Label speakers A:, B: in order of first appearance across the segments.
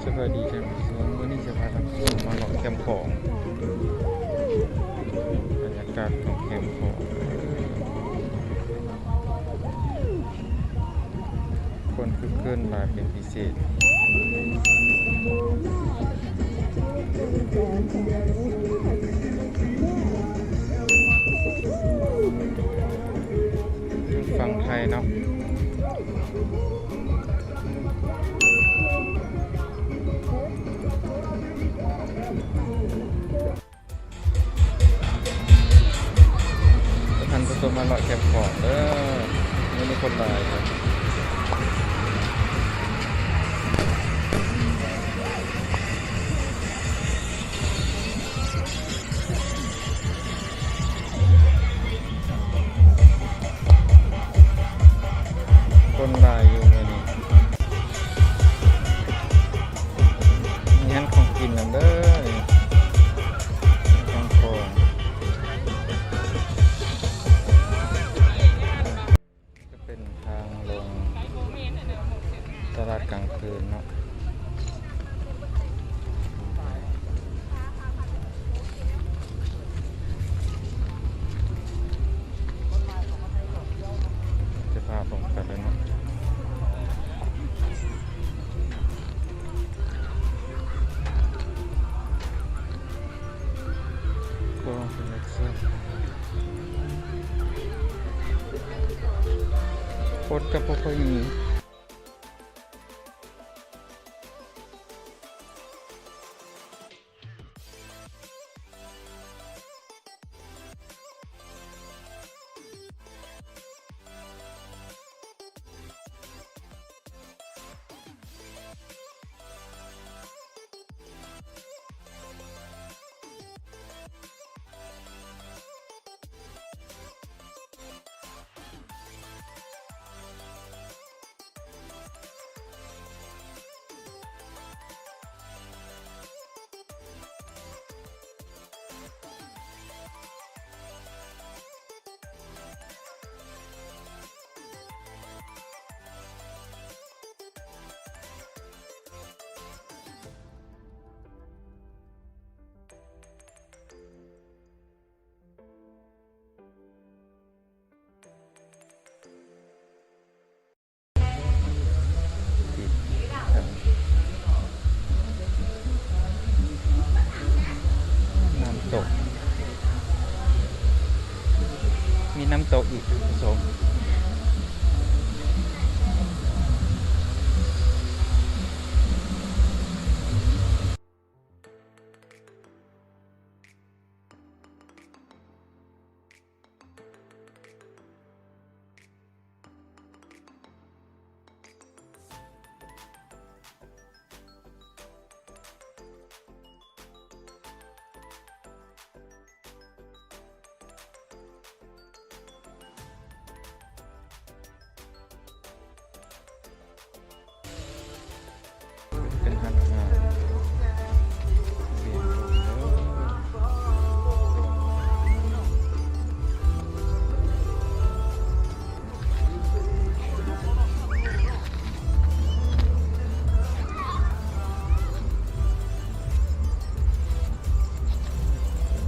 A: สวัสดีท่านผู้ชมวันนี้จะพาท่านผู้ชมมาเลาะแคมป์ของบรรยากาศของแคมป์ของคนคึกคืนหลายเป็นพิเศษฟังไทยเนาะท่านผู้ชมมาเลาะแคมป์ของวันนี้คนหลายครับคนหลายอยู่ในนี้มีร้านของกินนั่นเด้อของของก็เป็นทางลงตลาดกลางคืนเนาะจะพาผมไปเลยเนาะก็เป็นลักษณะคนก็บ่ค่อยมีน้ำตกมีน้ำตกอีกผสมเป็นทางอาหารเวียน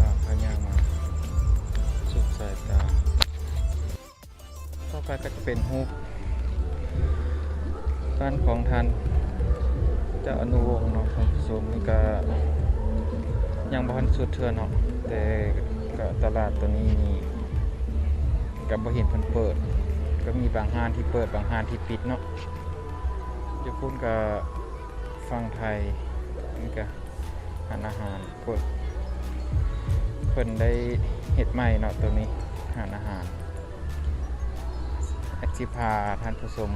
A: ลาพญามาสุดสายตาต่อไปก็จะเป็นฮูปบ้านของท่านเจ้าอนุวงศ์เนาะท่านผู้ชมนี่ก็ยังบ่ทันสุดเทื่อเนาะแต่ก็ตลาดตัวนี้นี่ก็บ่เห็นเพิ่นเปิดก็มีบางห้างที่เปิดบางห้างที่ปิดเนาะอยู่พุ่นก็ฝั่งไทยนี่ก็ร้านอาหารเพิ่นได้เฮ็ดใหม่เนาะตัวนี้ร้านอาหารสิพาท่านผู้ชม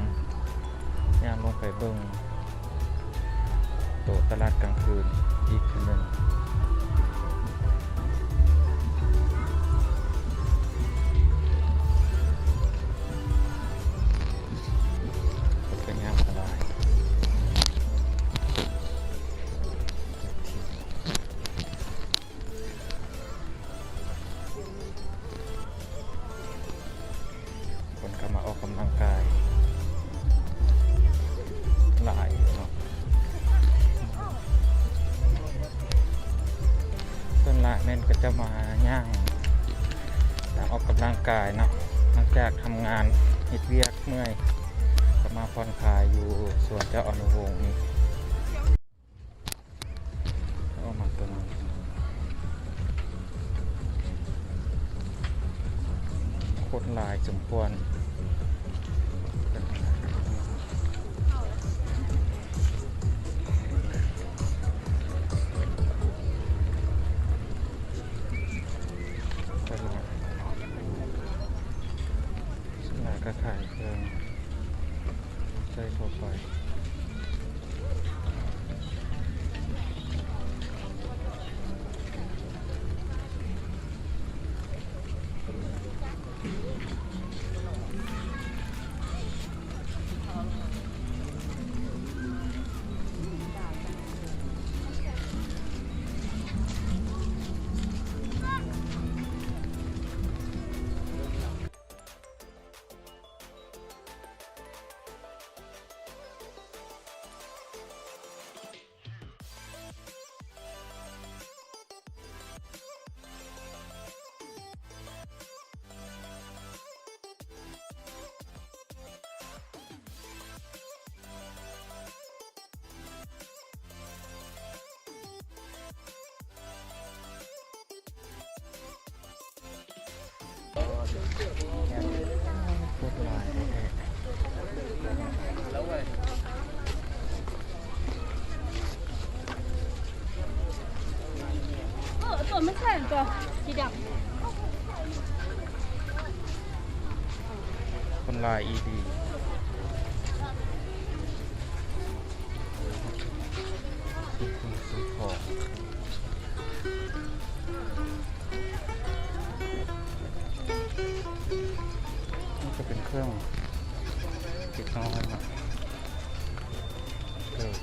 A: ย่างลงไปเบิ่งโตตลาดกลางคืนอีกทีหนึ่งเป็นงานตลาดคนก็มาออกกำลังกายหลายเนาะ ม่นก็จะมาย่างออกกำลังกายเนาะหลังจากทำงานเฮ็ดเวียกเมื่อยก็มาผ่อนคลายอยู่สวนเจ้าอนุวงศ์นี่เอามาตัวนี้โคตรหลายสมควรก็ขายเครื่องใช้ทั่วไปพูดลายแล้วเว้ย
B: ตัวไม่ใช่ตัวสีด
A: คนลาย ED ซื้อของนี่ก็เป็นเครื่องติดน้อยนะเกิด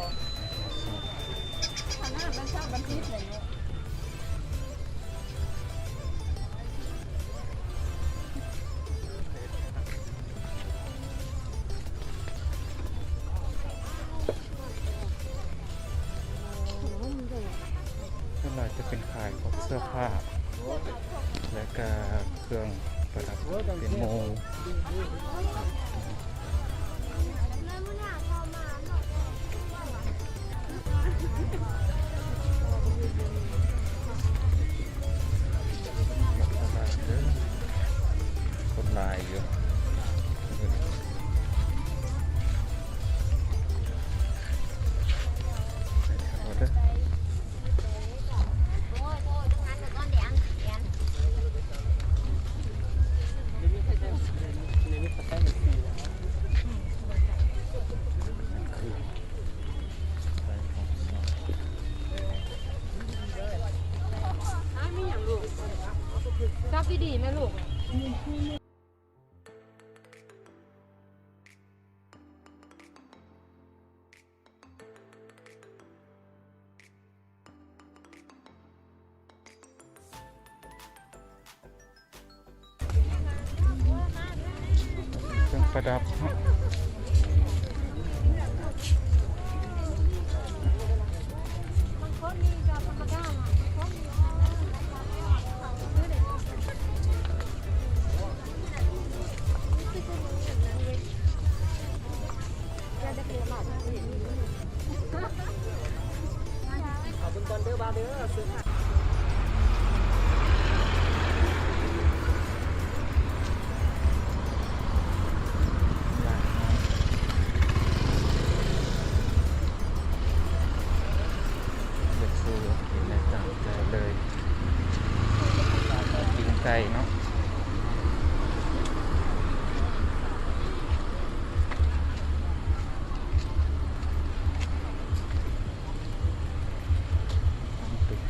B: ำขนาดมันชอบบันทิดเลยเนี่ย
A: ส่วนใหญ่จะเป็นขายพวกเสื้อผ้าและก็เครื่องประดับเป็นโมคนลายเยอะ
B: ชอบที่ดีไหมลูก
A: เครื่องประดับไก่เนาะตึก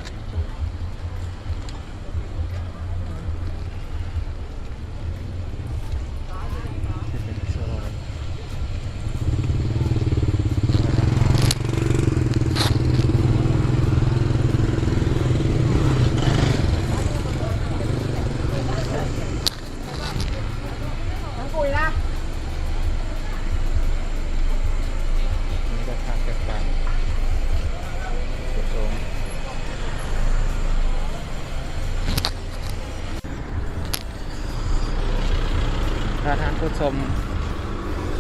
A: ผู้ชม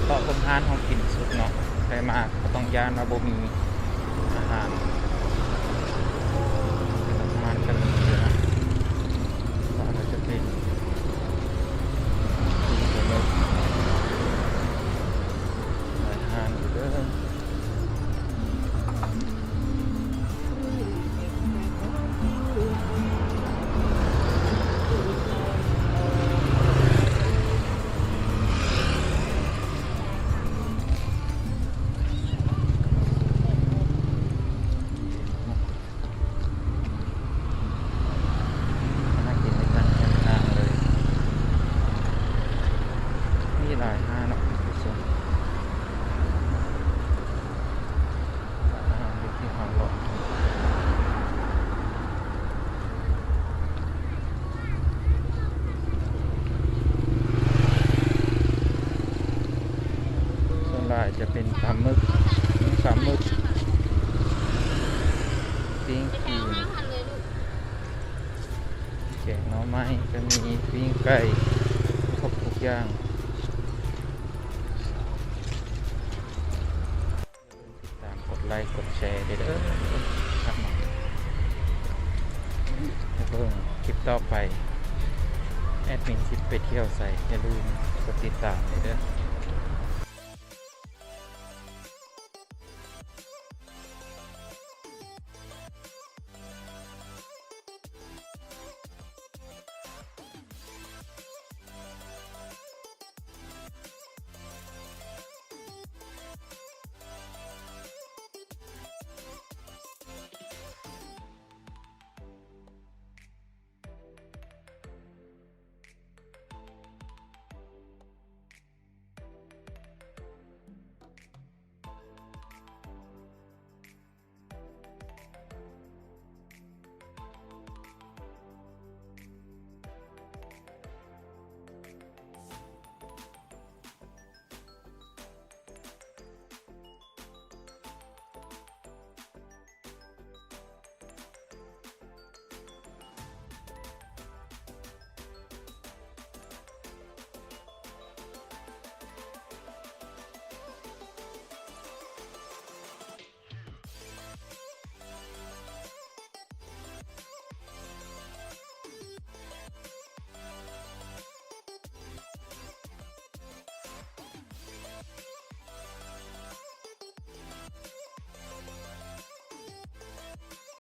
A: เลาะคนทานของกินสุดเนาะใครมาก็ต้องย่านว่าบ่มีอาหารอาหารกันเลยนะว่าเราจะเป็นกินเลยอาหารอยู่เด้อน่ากินในต่างทางเลยมีหลายห้างเนาะผู้ชมอาหารอยู่ที่ห้างหลอดส่วนใหญ่จะเป็นปลาหมึกปิ้งกีนแกงหน่อไม้ก็มีปิ้งไก่ครบทุกอย่างติดตามกดไลค์กดแชร์เด้อครับแล้วก็คลิปต่อไปแอดมินสิไปเที่ยวใส่อย่าลืมกดติดตามเด้อ